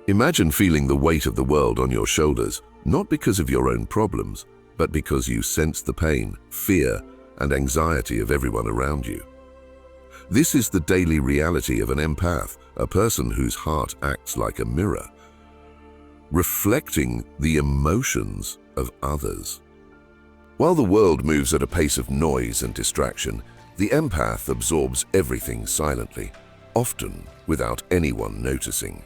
Imagine feeling the weight of the world on your shoulders, not because of your own problems, but because you sense the pain, fear, and anxiety of everyone around you. This is the daily reality of an empath, a person whose heart acts like a mirror, reflecting the emotions of others. While the world moves at a pace of noise and distraction, the empath absorbs everything silently, often without anyone noticing.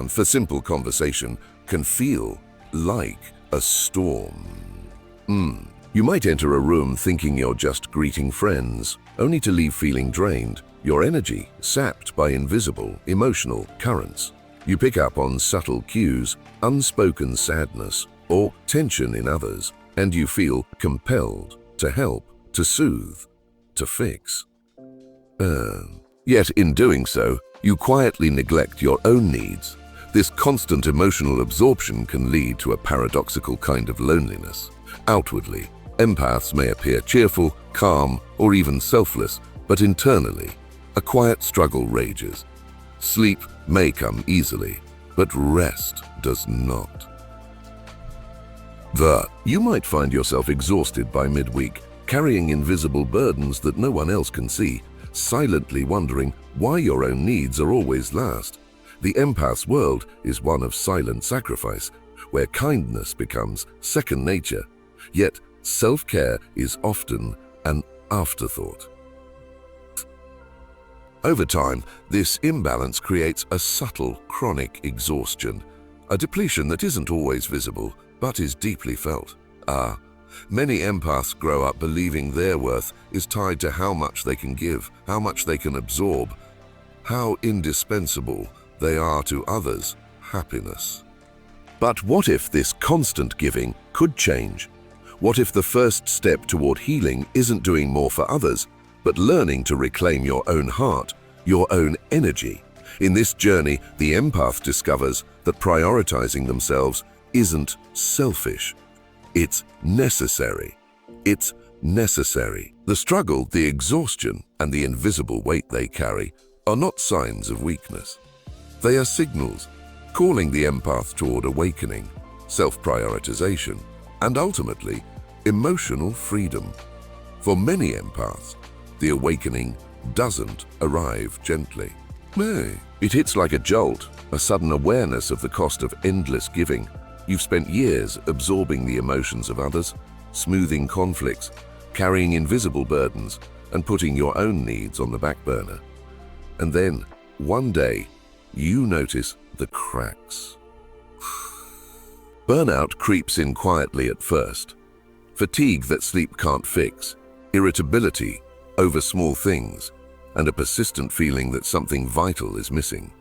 For simple conversation, can feel like a storm. You might enter a room thinking you're just greeting friends, only to leave feeling drained, your energy sapped by invisible emotional currents. You pick up on subtle cues, unspoken sadness, or tension in others, and you feel compelled to help, to soothe, to fix. Yet in doing so, you quietly neglect your own needs. This constant emotional absorption can lead to a paradoxical kind of loneliness. Outwardly, empaths may appear cheerful, calm, or even selfless, but internally, a quiet struggle rages. Sleep may come easily, but rest does not. You might find yourself exhausted by midweek, carrying invisible burdens that no one else can see, silently wondering why your own needs are always last. The empath's world is one of silent sacrifice, where kindness becomes second nature, yet self-care is often an afterthought. Over time, this imbalance creates a subtle, chronic exhaustion, a depletion that isn't always visible, but is deeply felt. Many empaths grow up believing their worth is tied to how much they can give, how much they can absorb, how indispensable they are to others' happiness. But what if this constant giving could change? What if the first step toward healing isn't doing more for others, but learning to reclaim your own heart, your own energy? In this journey, the empath discovers that prioritizing themselves isn't selfish. It's necessary. It's necessary. The struggle, the exhaustion, and the invisible weight they carry are not signs of weakness. They are signals, calling the empath toward awakening, self-prioritization, and ultimately, emotional freedom. For many empaths, the awakening doesn't arrive gently. It hits like a jolt, a sudden awareness of the cost of endless giving. You've spent years absorbing the emotions of others, smoothing conflicts, carrying invisible burdens, and putting your own needs on the back burner. And then, one day, you notice the cracks. Burnout creeps in quietly at first. Fatigue that sleep can't fix, irritability over small things, and a persistent feeling that something vital is missing.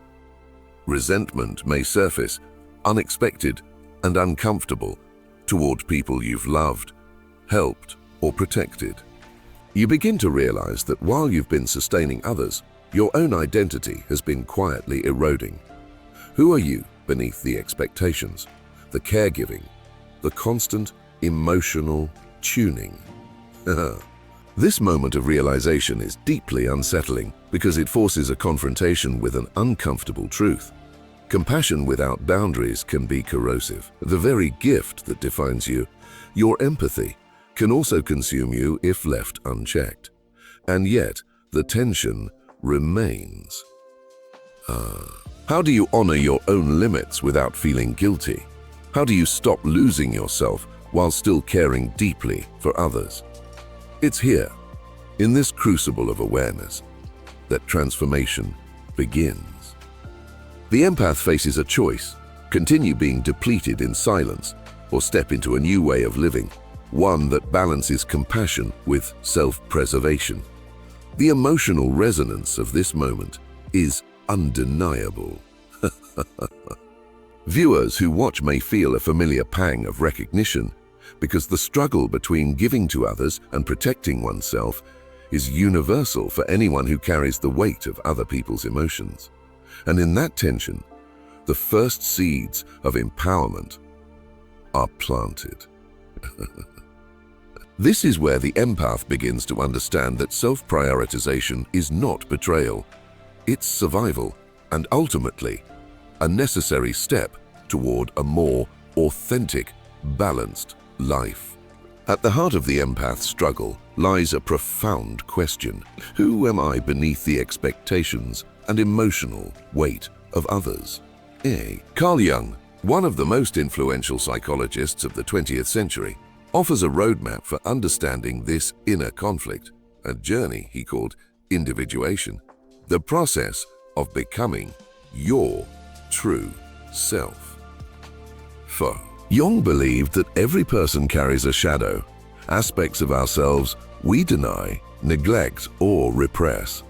Resentment may surface, unexpected and uncomfortable, toward people you've loved, helped, or protected. You begin to realize that while you've been sustaining others, your own identity has been quietly eroding. Who are you beneath the expectations, the caregiving, the constant emotional tuning? This moment of realization is deeply unsettling because it forces a confrontation with an uncomfortable truth. Compassion without boundaries can be corrosive. The very gift that defines you, your empathy, can also consume you if left unchecked. And yet, the tension remains. How do you honor your own limits without feeling guilty? How do you stop losing yourself while still caring deeply for others? It's here, in this crucible of awareness, that transformation begins. The empath faces a choice: continue being depleted in silence, or step into a new way of living, one that balances compassion with self-preservation. The emotional resonance of this moment is undeniable. Viewers who watch may feel a familiar pang of recognition, because the struggle between giving to others and protecting oneself is universal for anyone who carries the weight of other people's emotions. And in that tension, the first seeds of empowerment are planted. This is where the empath begins to understand that self-prioritization is not betrayal. It's survival and ultimately a necessary step toward a more authentic, balanced life. At the heart of the empath struggle lies a profound question. Who am I beneath the expectations and emotional weight of others? Carl Jung, one of the most influential psychologists of the 20th century, offers a roadmap for understanding this inner conflict, a journey he called individuation, the process of becoming your true self. Jung believed that every person carries a shadow, aspects of ourselves we deny, neglect, or repress.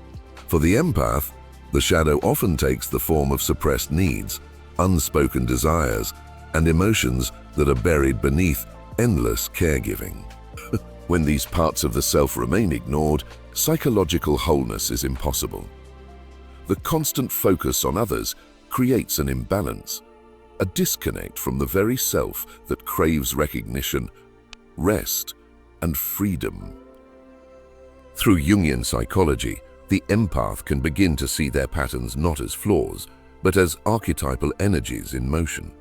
For the empath, the shadow often takes the form of suppressed needs, unspoken desires, and emotions that are buried beneath endless caregiving. When these parts of the self remain ignored, psychological wholeness is impossible. The constant focus on others creates an imbalance, a disconnect from the very self that craves recognition, rest, and freedom. Through Jungian psychology, the empath can begin to see their patterns not as flaws, but as archetypal energies in motion.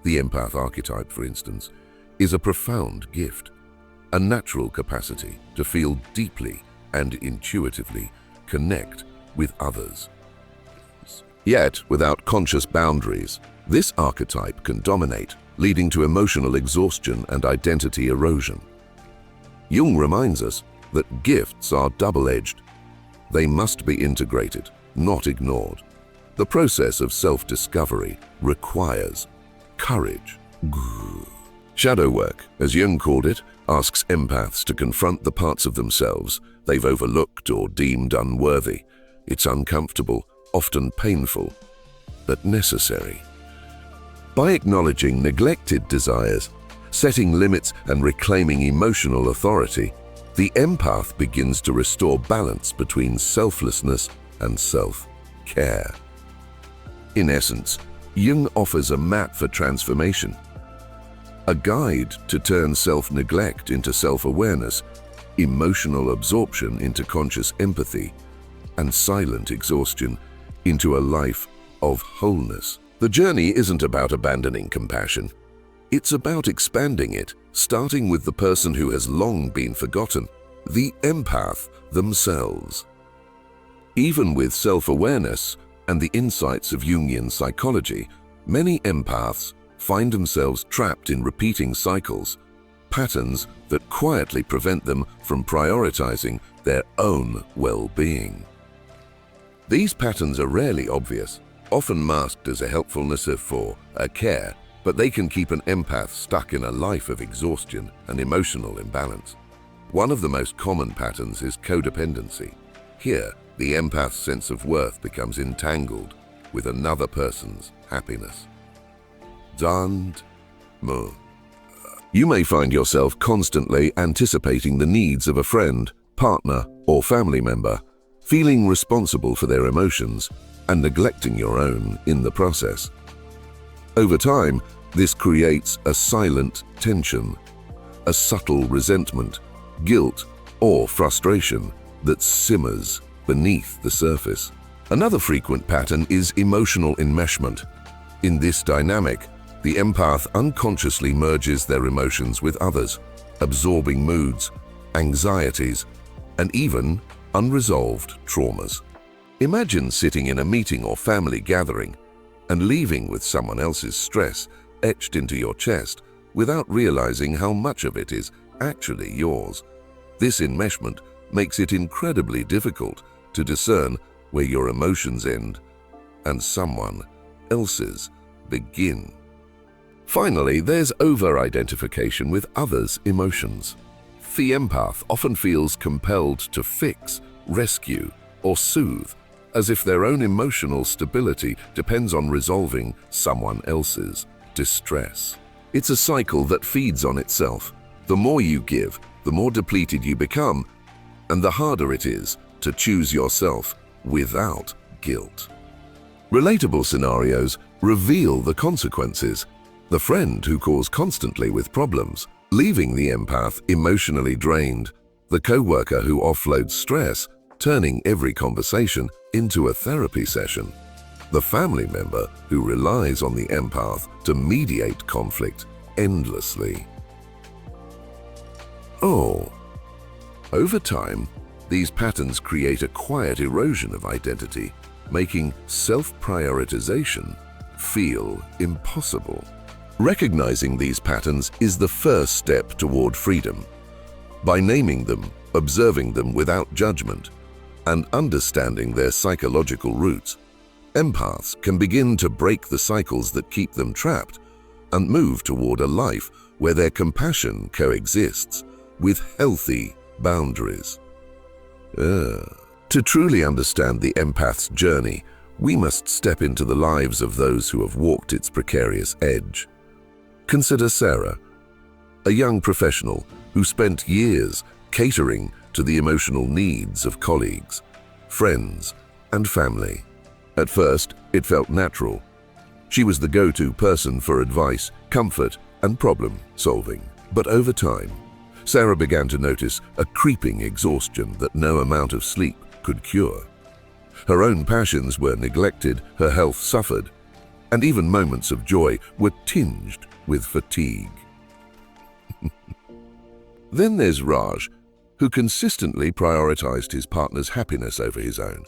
The empath archetype, for instance, is a profound gift, a natural capacity to feel deeply and intuitively connect with others. Yet, without conscious boundaries, this archetype can dominate, leading to emotional exhaustion and identity erosion. Jung reminds us that gifts are double-edged. They must be integrated, not ignored. The process of self-discovery requires courage. Shadow work, as Jung called it, asks empaths to confront the parts of themselves they've overlooked or deemed unworthy. It's uncomfortable, often painful, but necessary. By acknowledging neglected desires, setting limits, and reclaiming emotional authority, the empath begins to restore balance between selflessness and self-care. In essence, Jung offers a map for transformation, a guide to turn self-neglect into self-awareness, emotional absorption into conscious empathy, and silent exhaustion into a life of wholeness. The journey isn't about abandoning compassion. It's about expanding it, starting with the person who has long been forgotten, the empath themselves. Even with self-awareness and the insights of Jungian psychology, many empaths find themselves trapped in repeating cycles, patterns that quietly prevent them from prioritizing their own well-being. These patterns are rarely obvious, often masked as a helpfulness for a care, but they can keep an empath stuck in a life of exhaustion and emotional imbalance. One of the most common patterns is codependency. Here, the empath's sense of worth becomes entangled with another person's happiness. You may find yourself constantly anticipating the needs of a friend, partner, or family member, feeling responsible for their emotions and neglecting your own in the process. Over time, this creates a silent tension, a subtle resentment, guilt, or frustration that simmers beneath the surface. Another frequent pattern is emotional enmeshment. In this dynamic, the empath unconsciously merges their emotions with others, absorbing moods, anxieties, and even unresolved traumas. Imagine sitting in a meeting or family gathering and leaving with someone else's stress etched into your chest without realizing how much of it is actually yours. This enmeshment makes it incredibly difficult to discern where your emotions end and someone else's begin. Finally, there's over-identification with others' emotions. The empath often feels compelled to fix, rescue, or soothe, as if their own emotional stability depends on resolving someone else's distress. It's a cycle that feeds on itself. The more you give, the more depleted you become, and the harder it is to choose yourself without guilt. Relatable scenarios reveal the consequences. The friend who calls constantly with problems, leaving the empath emotionally drained. The coworker who offloads stress, turning every conversation into a therapy session. the family member who relies on the empath to mediate conflict endlessly. Over time, these patterns create a quiet erosion of identity, making self-prioritization feel impossible. Recognizing these patterns is the first step toward freedom. By naming them, observing them without judgment, and understanding their psychological roots, empaths can begin to break the cycles that keep them trapped and move toward a life where their compassion coexists with healthy boundaries. To truly understand the empath's journey, we must step into the lives of those who have walked its precarious edge. Consider Sarah, a young professional who spent years catering to the emotional needs of colleagues, friends, and family. At first, it felt natural. She was the go-to person for advice, comfort, and problem-solving. But over time, Sarah began to notice a creeping exhaustion that no amount of sleep could cure. Her own passions were neglected, her health suffered, and even moments of joy were tinged with fatigue. Then there's Raj, who consistently prioritized his partner's happiness over his own.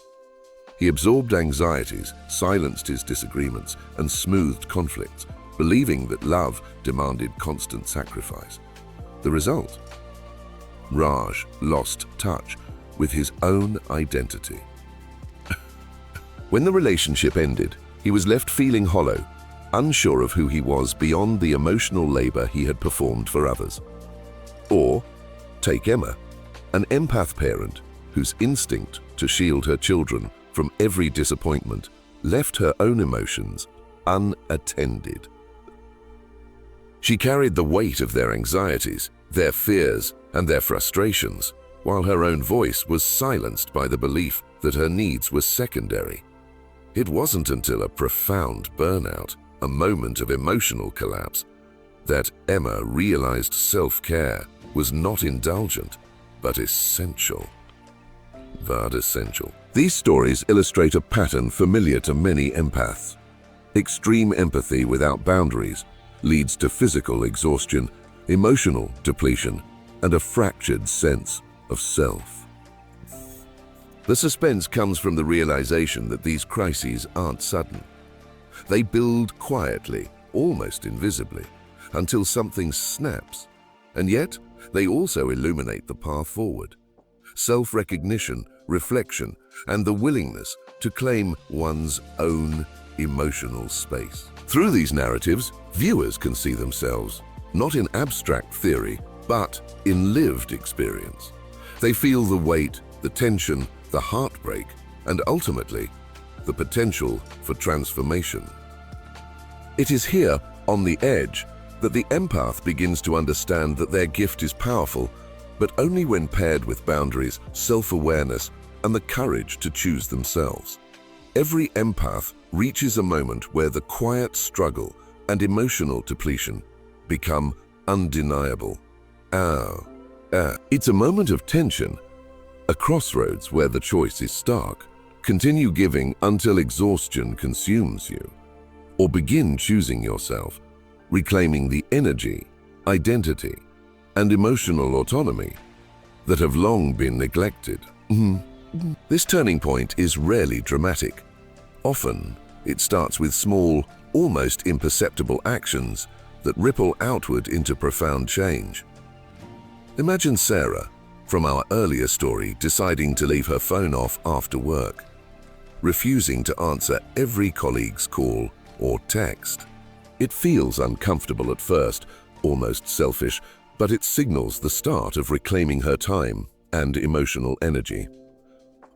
He absorbed anxieties, silenced his disagreements, and smoothed conflicts, believing that love demanded constant sacrifice. The result? Raj lost touch with his own identity. When the relationship ended, he was left feeling hollow, unsure of who he was beyond the emotional labor he had performed for others. Or, take Emma, an empath parent whose instinct to shield her children from every disappointment left her own emotions unattended. She carried the weight of their anxieties, their fears, and their frustrations, while her own voice was silenced by the belief that her needs were secondary. It wasn't until a profound burnout, a moment of emotional collapse, that Emma realized self-care was not indulgent, but essential. These stories illustrate a pattern familiar to many empaths. Extreme empathy without boundaries leads to physical exhaustion, emotional depletion, and a fractured sense of self. The suspense comes from the realization that these crises aren't sudden. They build quietly, almost invisibly, until something snaps, and yet they also illuminate the path forward. Self-recognition, reflection, and the willingness to claim one's own emotional space. Through these narratives, viewers can see themselves, not in abstract theory, but in lived experience. They feel the weight, the tension, the heartbreak, and ultimately, the potential for transformation. It is here, on the edge, that the empath begins to understand that their gift is powerful, but only when paired with boundaries, self-awareness, and the courage to choose themselves. Every empath reaches a moment where the quiet struggle and emotional depletion become undeniable. It's a moment of tension, a crossroads where the choice is stark. Continue giving until exhaustion consumes you, or begin choosing yourself, reclaiming the energy, identity, and emotional autonomy that have long been neglected. This turning point is rarely dramatic. Often, it starts with small, almost imperceptible actions that ripple outward into profound change. Imagine Sarah, from our earlier story, deciding to leave her phone off after work, refusing to answer every colleague's call or text. It feels uncomfortable at first, almost selfish, but it signals the start of reclaiming her time and emotional energy.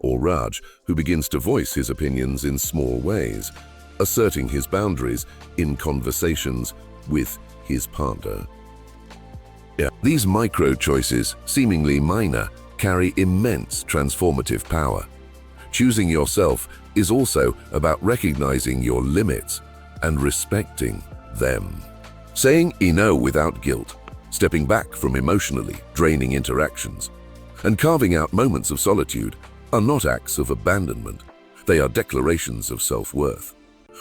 Or Raj, who begins to voice his opinions in small ways, asserting his boundaries in conversations with his partner. These micro-choices, seemingly minor, carry immense transformative power. Choosing yourself is also about recognizing your limits and respecting them. Saying no without guilt, stepping back from emotionally draining interactions, and carving out moments of solitude are not acts of abandonment. They are declarations of self-worth.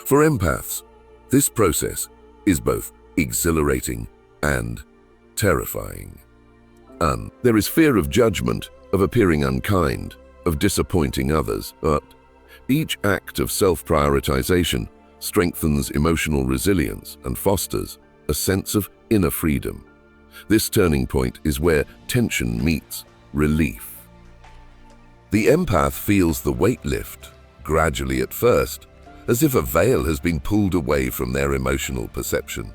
For empaths, this process is both exhilarating and terrifying. There is fear of judgment, of appearing unkind, of disappointing others, but each act of self-prioritization strengthens emotional resilience and fosters a sense of inner freedom. This turning point is where tension meets relief. The empath feels the weight lift, gradually at first, as if a veil has been pulled away from their emotional perception.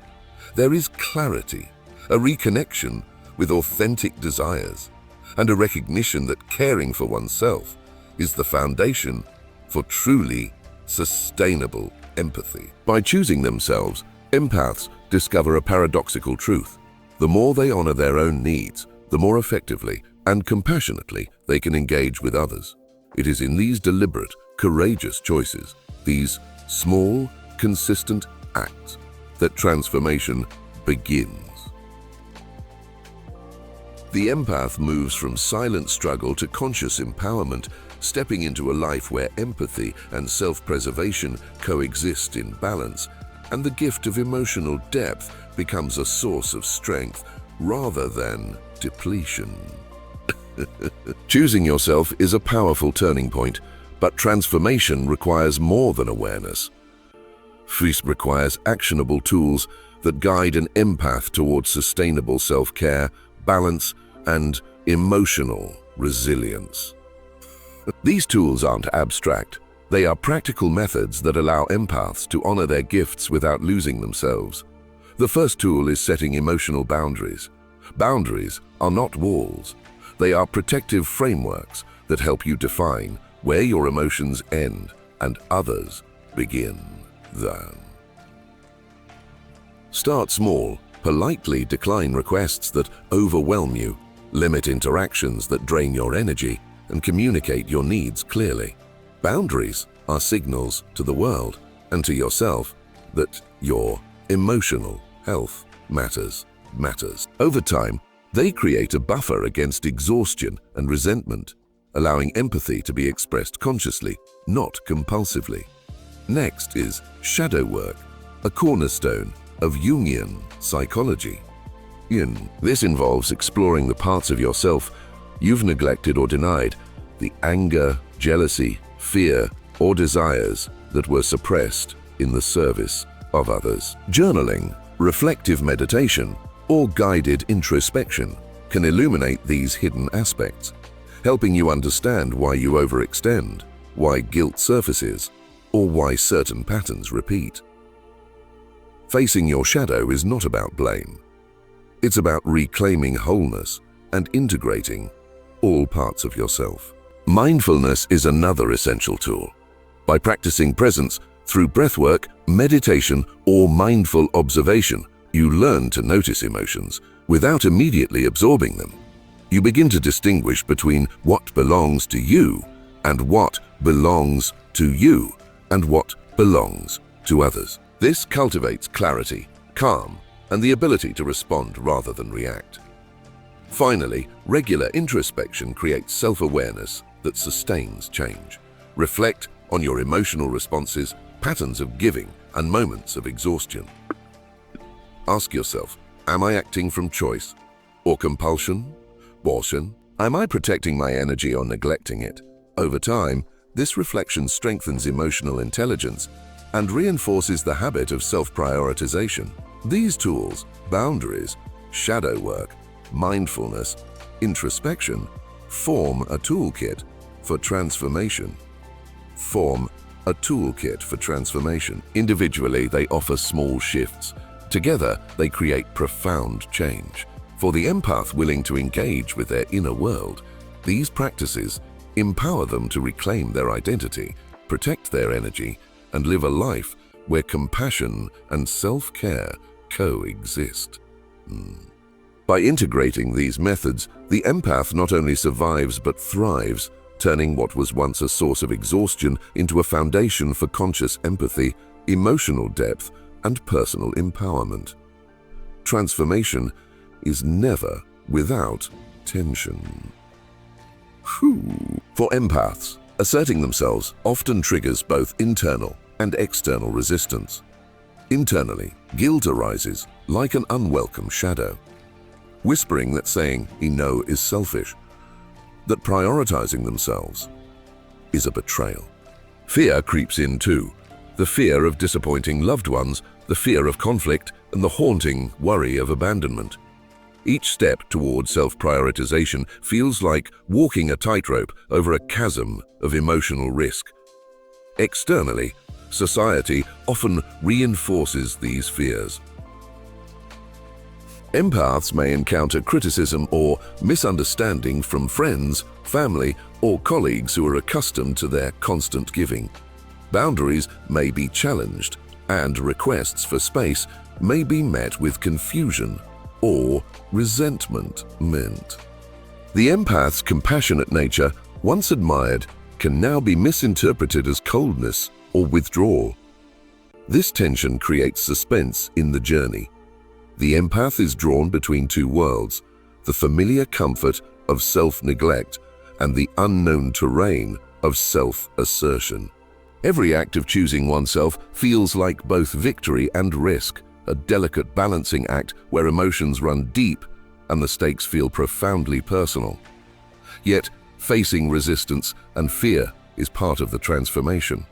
There is clarity, a reconnection with authentic desires, and a recognition that caring for oneself is the foundation for truly sustainable empathy. By choosing themselves, empaths discover a paradoxical truth. The more they honor their own needs, the more effectively and compassionately they can engage with others. It is in these deliberate, courageous choices, these small, consistent acts, that transformation begins. The empath moves from silent struggle to conscious empowerment, stepping into a life where empathy and self-preservation coexist in balance, and the gift of emotional depth becomes a source of strength rather than depletion. Choosing yourself is a powerful turning point, but transformation requires more than awareness. It requires actionable tools that guide an empath towards sustainable self-care, balance, and emotional resilience. These tools aren't abstract. They are practical methods that allow empaths to honor their gifts without losing themselves. The first tool is setting emotional boundaries. Boundaries are not walls. They are protective frameworks that help you define where your emotions end and others begin. Start small. Politely decline requests that overwhelm you, limit interactions that drain your energy, and communicate your needs clearly. Boundaries are signals to the world and to yourself that your emotional health matters. Over time, they create a buffer against exhaustion and resentment, allowing empathy to be expressed consciously, not compulsively. Next is shadow work, a cornerstone of Jungian psychology. This involves exploring the parts of yourself you've neglected or denied, the anger, jealousy, fear, or desires that were suppressed in the service of others. Journaling, reflective meditation, or guided introspection can illuminate these hidden aspects, helping you understand why you overextend, why guilt surfaces, or why certain patterns repeat. Facing your shadow is not about blame. It's about reclaiming wholeness and integrating all parts of yourself. Mindfulness is another essential tool. By practicing presence through breathwork, meditation, or mindful observation, you learn to notice emotions without immediately absorbing them. You begin to distinguish between what belongs to you and what belongs to you and what belongs to others. This cultivates clarity, calm, and the ability to respond rather than react. Finally, regular introspection creates self-awareness that sustains change. Reflect on your emotional responses, patterns of giving, and moments of exhaustion. Ask yourself, am I acting from choice or compulsion? Am I protecting my energy or neglecting it? Over time, this reflection strengthens emotional intelligence and reinforces the habit of self-prioritization. These tools, boundaries, shadow work, mindfulness, introspection, form a toolkit for transformation. Individually, they offer small shifts. Together, they create profound change. For the empath willing to engage with their inner world, these practices empower them to reclaim their identity, protect their energy, and live a life where compassion and self-care coexist. By integrating these methods, the empath not only survives but thrives, turning what was once a source of exhaustion into a foundation for conscious empathy, emotional depth, and personal empowerment. Transformation is never without tension. For empaths, asserting themselves often triggers both internal and external resistance. Internally, guilt arises like an unwelcome shadow, whispering that saying no is selfish, that prioritizing themselves is a betrayal. Fear creeps in too. The fear of disappointing loved ones, the fear of conflict, and the haunting worry of abandonment. Each step toward self-prioritization feels like walking a tightrope over a chasm of emotional risk. Externally, society often reinforces these fears. Empaths may encounter criticism or misunderstanding from friends, family, or colleagues who are accustomed to their constant giving. Boundaries may be challenged, and requests for space may be met with confusion or resentment. The empath's compassionate nature, once admired, can now be misinterpreted as coldness or withdrawal. This tension creates suspense in the journey. The empath is drawn between two worlds, the familiar comfort of self-neglect and the unknown terrain of self-assertion. Every act of choosing oneself feels like both victory and risk, a delicate balancing act where emotions run deep and the stakes feel profoundly personal. Yet, facing resistance and fear is part of the transformation.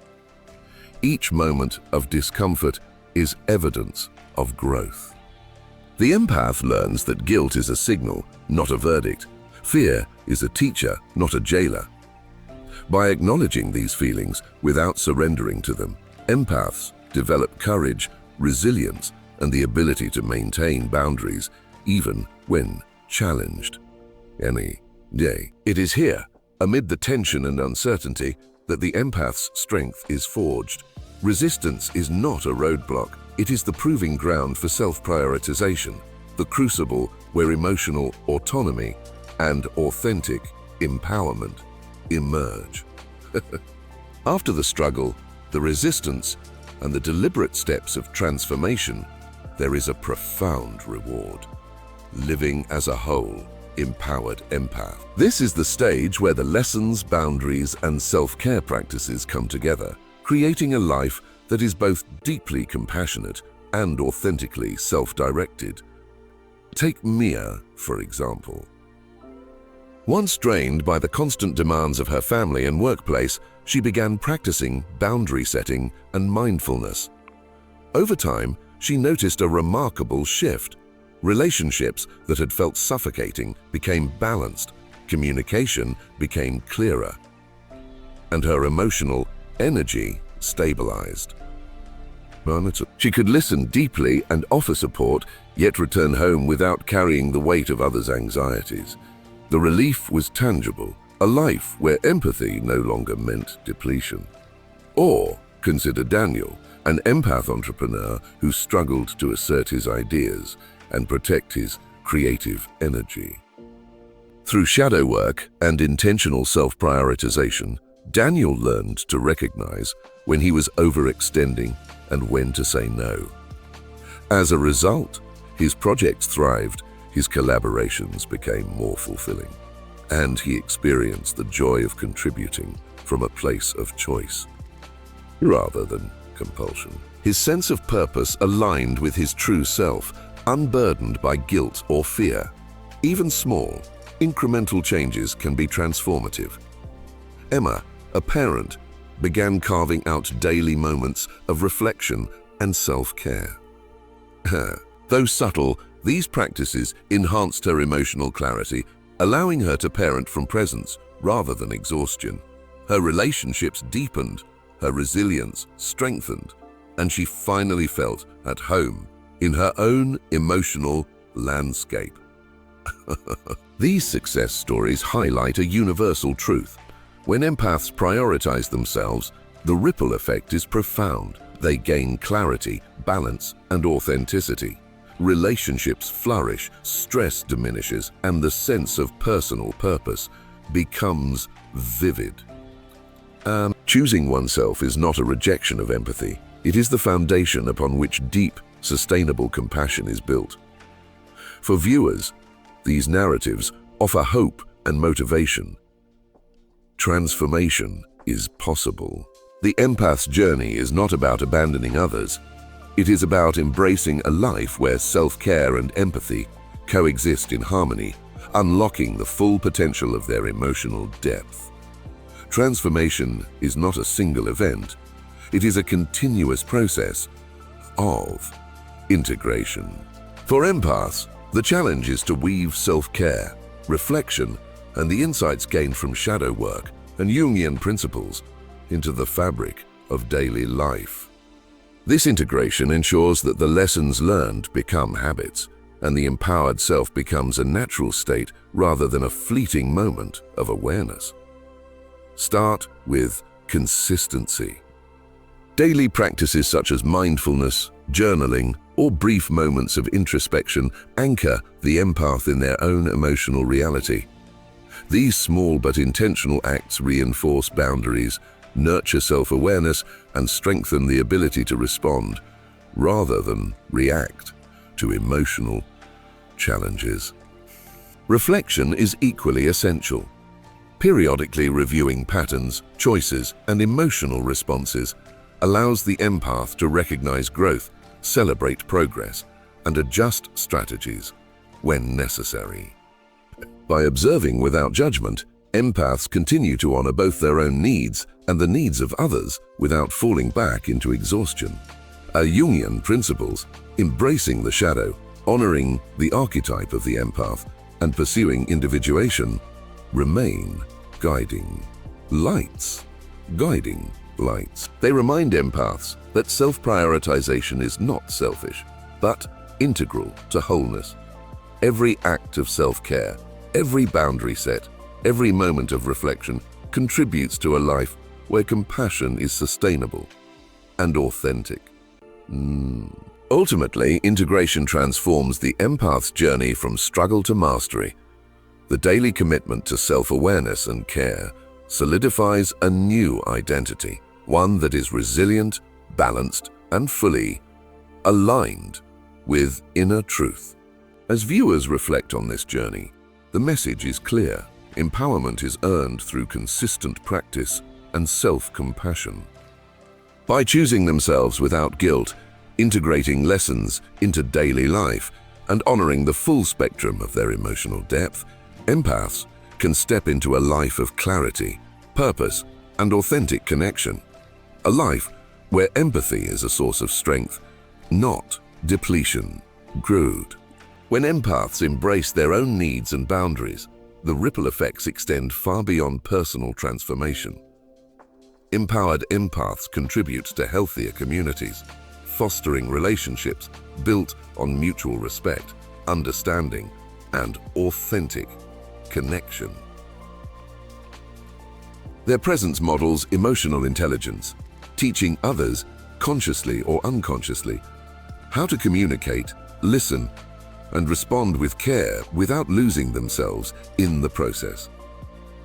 Each moment of discomfort is evidence of growth. The empath learns that guilt is a signal, not a verdict. Fear is a teacher, not a jailer. By acknowledging these feelings without surrendering to them, empaths develop courage, resilience, and the ability to maintain boundaries even when challenged. Any day. It is here, amid the tension and uncertainty, that the empath's strength is forged. Resistance is not a roadblock. It is the proving ground for self-prioritization, the crucible where emotional autonomy and authentic empowerment emerge. After the struggle, the resistance, and the deliberate steps of transformation, there is a profound reward. Living as a whole, empowered empath. This is the stage where the lessons, boundaries, and self-care practices come together, creating a life that is both deeply compassionate and authentically self-directed. Take Mia, for example. Once drained by the constant demands of her family and workplace, she began practicing boundary setting and mindfulness. Over time, she noticed a remarkable shift. Relationships that had felt suffocating became balanced, communication became clearer, and her emotional energy stabilized. She could listen deeply and offer support, yet return home without carrying the weight of others' anxieties. The relief was tangible, a life where empathy no longer meant depletion. Or consider Daniel, an empath entrepreneur who struggled to assert his ideas and protect his creative energy. Through shadow work and intentional self-prioritization, Daniel learned to recognize when he was overextending and when to say no. As a result, his projects thrived, his collaborations became more fulfilling, and he experienced the joy of contributing from a place of choice rather than compulsion. His sense of purpose aligned with his true self, unburdened by guilt or fear. Even small, incremental changes can be transformative. Emma, a parent, began carving out daily moments of reflection and self-care. Though subtle, these practices enhanced her emotional clarity, allowing her to parent from presence rather than exhaustion. Her relationships deepened, her resilience strengthened, and she finally felt at home in her own emotional landscape. These success stories highlight a universal truth. When empaths prioritize themselves, the ripple effect is profound. They gain clarity, balance, and authenticity. Relationships flourish, stress diminishes, and the sense of personal purpose becomes vivid. Choosing oneself is not a rejection of empathy. It is the foundation upon which deep, sustainable compassion is built. For viewers, these narratives offer hope and motivation. Transformation is possible. The empath's journey is not about abandoning others. It is about embracing a life where self-care and empathy coexist in harmony, unlocking the full potential of their emotional depth. Transformation is not a single event. It is a continuous process of integration. For empaths, the challenge is to weave self-care, reflection, and the insights gained from shadow work and Jungian principles into the fabric of daily life. This integration ensures that the lessons learned become habits, and the empowered self becomes a natural state rather than a fleeting moment of awareness. Start with consistency. Daily practices such as mindfulness, journaling, or brief moments of introspection anchor the empath in their own emotional reality. These small but intentional acts reinforce boundaries, nurture self-awareness, and strengthen the ability to respond, rather than react, to emotional challenges. Reflection is equally essential. Periodically reviewing patterns, choices, and emotional responses allows the empath to recognize growth, celebrate progress, and adjust strategies when necessary. By observing without judgment, empaths continue to honor both their own needs and the needs of others without falling back into exhaustion. Jungian principles, embracing the shadow, honoring the archetype of the empath, and pursuing individuation, remain guiding lights. Guiding lights. They remind empaths that self-prioritization is not selfish, but integral to wholeness. Every act of self-care, every boundary set, every moment of reflection contributes to a life where compassion is sustainable and authentic. Ultimately, integration transforms the empath's journey from struggle to mastery. The daily commitment to self-awareness and care solidifies a new identity, one that is resilient, balanced, and fully aligned with inner truth. As viewers reflect on this journey, the message is clear. Empowerment is earned through consistent practice and self-compassion. By choosing themselves without guilt, integrating lessons into daily life, and honoring the full spectrum of their emotional depth, empaths can step into a life of clarity, purpose, and authentic connection. A life where empathy is a source of strength, not depletion. Good. When empaths embrace their own needs and boundaries, the ripple effects extend far beyond personal transformation. Empowered empaths contribute to healthier communities, fostering relationships built on mutual respect, understanding, and authentic connection. Their presence models emotional intelligence, teaching others, consciously or unconsciously, how to communicate, listen, and respond with care without losing themselves in the process.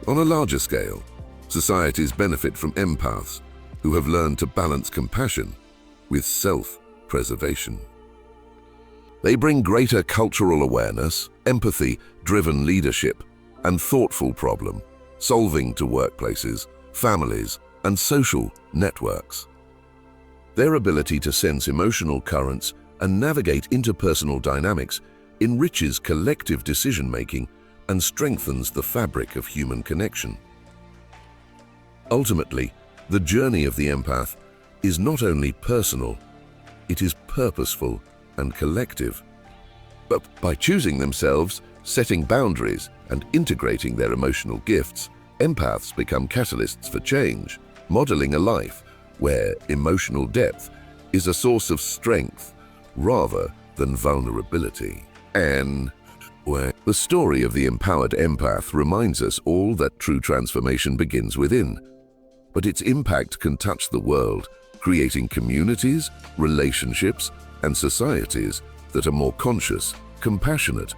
On a larger scale, societies benefit from empaths who have learned to balance compassion with self-preservation. They bring greater cultural awareness, empathy-driven leadership, and thoughtful problem-solving to workplaces, families, and social networks. Their ability to sense emotional currents and navigate interpersonal dynamics enriches collective decision-making and strengthens the fabric of human connection. Ultimately, the journey of the empath is not only personal, it is purposeful and collective. But by choosing themselves, setting boundaries, and integrating their emotional gifts, empaths become catalysts for change, modeling a life where emotional depth is a source of strength rather than vulnerability. And where the story of the empowered empath reminds us all that true transformation begins within, but its impact can touch the world, creating communities, relationships, and societies that are more conscious, compassionate,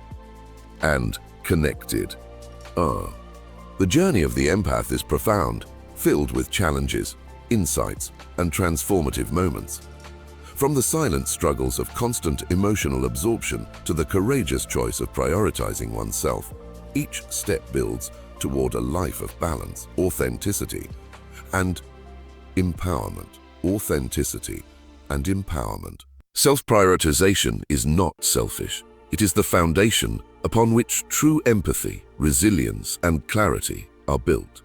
and connected. The journey of the empath is profound, filled with challenges, insights, and transformative moments. From the silent struggles of constant emotional absorption to the courageous choice of prioritizing oneself, each step builds toward a life of balance, authenticity, and empowerment, authenticity, and empowerment. Self-prioritization is not selfish. It is the foundation upon which true empathy, resilience, and clarity are built.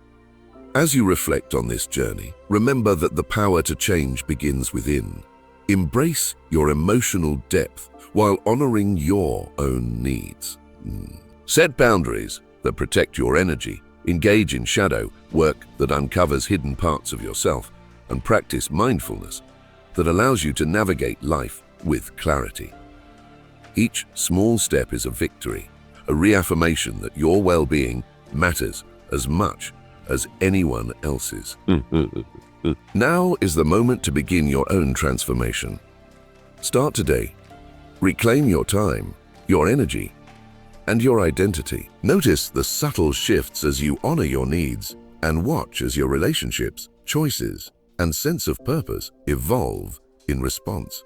As you reflect on this journey, remember that the power to change begins within. Embrace your emotional depth while honoring your own needs. Set boundaries that protect your energy, engage in shadow work that uncovers hidden parts of yourself, and practice mindfulness that allows you to navigate life with clarity. Each small step is a victory, a reaffirmation that your well-being matters as much as anyone else's. Now is the moment to begin your own transformation. Start today. Reclaim your time, your energy, and your identity. Notice the subtle shifts as you honor your needs and watch as your relationships, choices, and sense of purpose evolve in response.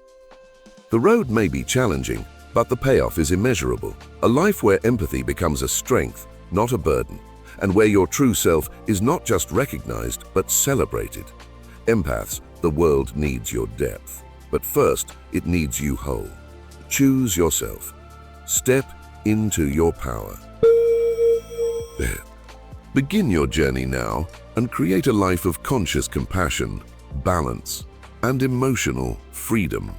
The road may be challenging, but the payoff is immeasurable. A life where empathy becomes a strength, not a burden, and where your true self is not just recognized, but celebrated. Empaths, the world needs your depth, but first it needs you whole. Choose yourself. Step into your power. There. Begin your journey now and create a life of conscious compassion, balance, and emotional freedom.